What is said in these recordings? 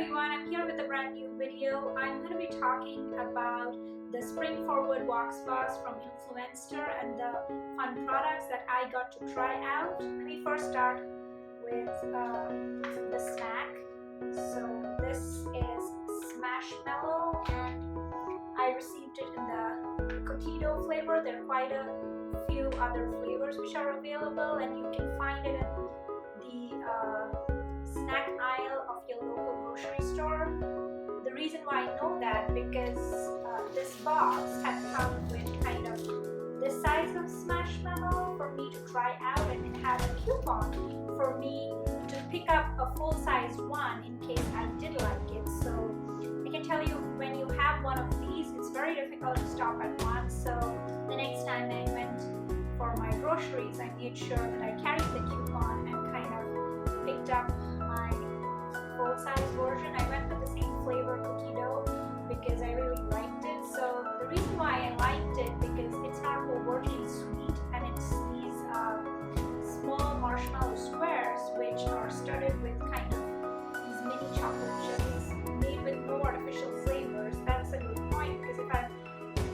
everyone, I'm here with a brand new video. I'm going to be talking about the Spring Forward Voxbox from Influenster and the fun products that I got to try out. Let me first start with the snack. So this is Smashmallow and I received it in the cookie dough flavor. There are quite a few other flavors which are available and you can find it in the snack aisle of your local grocery store. The reason why I know that because this box had come with kind of this size of Smashmallow for me to try out, and it had a coupon for me to pick up a full-sized one in case I did like it. So I can tell you, when you have one of these, it's very difficult to stop at one. So the next time I went for my groceries, I made sure that I carried the coupon and kind of picked up my full-size version. I went with the same flavor cookie dough because I really liked it. So the reason why I liked it because it's not overtly sweet and it's these small marshmallow squares which are studded with kind of these mini chocolate chips made with no artificial flavors. That's a good point because if I'm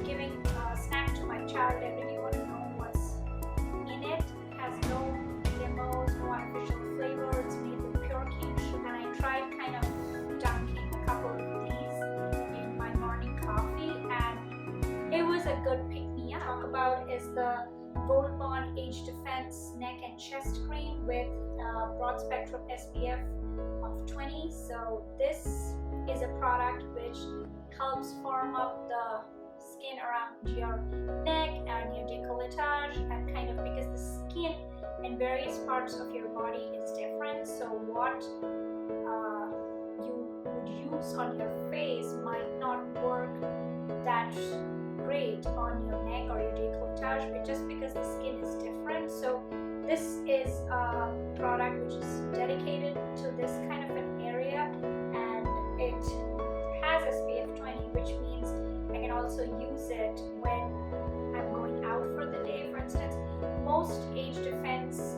giving a snack to my child, I really want to know what's in it. It has no GMOs, no artificial flavor. It's made with pure cane sugar, and I tried kind of dunking a couple of these in my morning coffee, and it was a good pick-me-up. Talk about is the Gold Bond Age Defense Neck and Chest Cream with broad spectrum SPF of 20. So this is a product which helps firm up the skin around your neck and your décolletage, and kind of because the skin in various parts of your body is different, so what you would use on your face might not work that great on your neck or your décolletage, but just because the skin is different. So this is a product which is dedicated to this kind of an area, and it has SPF 20, which means I can also use it when I'm going out for the day. For instance, most age defense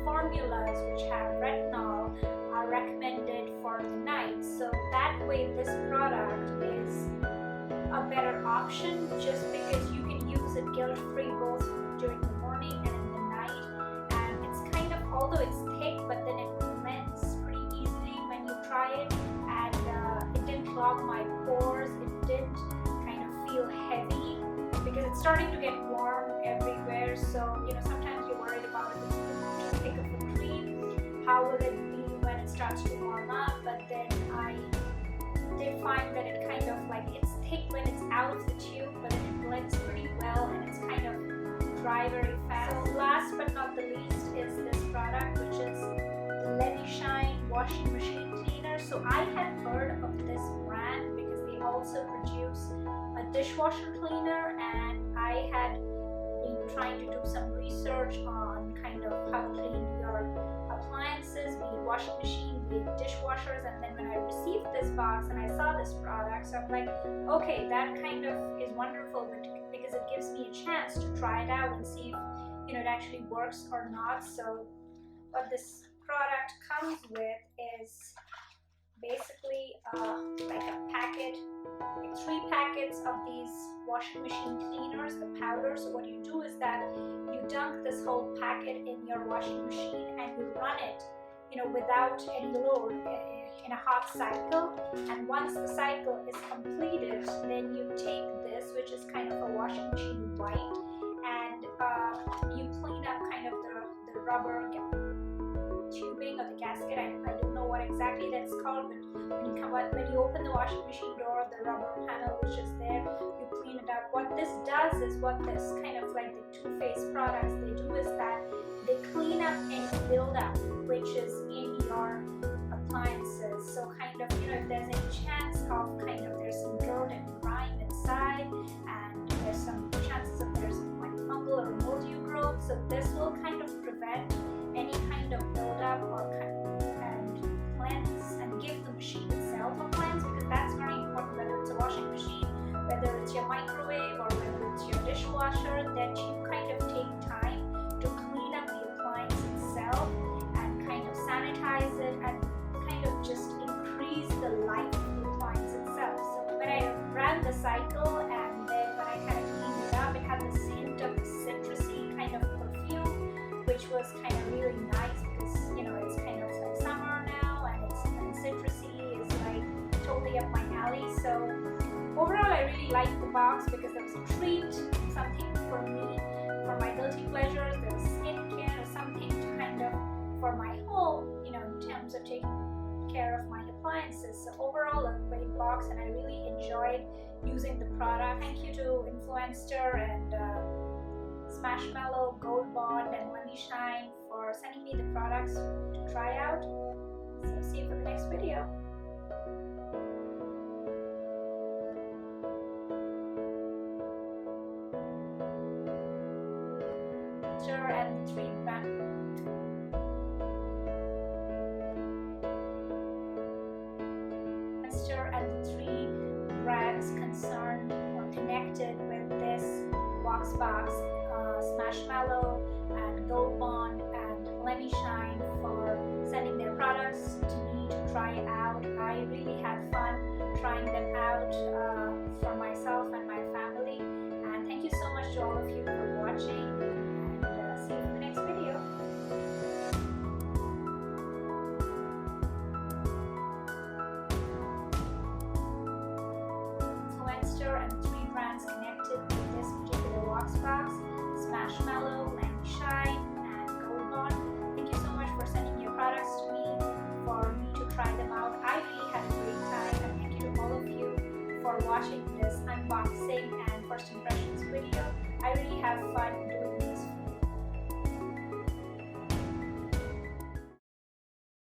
formulas which have retinol are recommended for the night, so that way this product is a better option just because you can use it guilt-free both during the morning and in the night. And it's kind of, although it's thick, but then it blends pretty easily when you try it, and it didn't clog my pores, it didn't kind of feel heavy because it's starting to get warm everywhere. So sometimes you're worried about if it's too thick of a cream, how will it be when it starts to warm up, but then I did find that it kind of like, it's thick when it's out of the tube, but then it blends pretty well and it's kind of dry very fast. So last but not the least is this product, which is the Let Me Shine washing machine cleaner. So I had heard of this brand because they also produce a dishwasher cleaner, and I had been trying to do some research on kind of how to clean your appliances, be it washing machine, be it dishwashers, and then when I received this box and I saw this product, so I'm like, okay, that kind of is wonderful, but because it gives me a chance to try it out and see if it actually works or not. So what this product comes with is basically like a packet, like 3 packets of these washing machine cleaners, the powder. So what you do is that you dunk this whole packet in your washing machine and you run it without any load in a hot cycle, and once the cycle is completed, then you take this, which is kind of a washing machine wipe, and you clean up kind of the rubber tubing or the gasket. I don't know what exactly that's called, but when you open the washing machine door, the rubber panel which is there, you clean it up. What this does is, what this kind of like the Too Faced products they do is that they clean up any buildup which is in your appliances. So kind of if there's any chance of kind of there's some dirt and grime inside, and there's some chances of there's some like fungal or mildew growth, so this will kind of prevent any kind of buildup and cleanse and give the machine itself a cleanse, because that's very important, whether it's a washing machine, whether it's your microwave, or whether it's your dishwasher, that you kind of take time to which was kind of really nice because, you know, it's kind of like summer now and citrusy is like totally up my alley. So overall, I really liked the box because there was a treat, something for me, for my guilty pleasures. There was skincare, something to kind of for my home, you know, in terms of taking care of my appliances. So overall, a great box, and I really enjoyed using the product. Thank you to Influenster and Smashmallow, Gold Bond, and Money Shine for sending me the products to try out. So see you for the next video. And the three brands concerned or connected with this Voxbox, Smashmallow and Gold Bond and Lemmy Shine for sending their products to me to try out. I really had fun trying them out for myself and my family, and thank you so much to all of you for watching.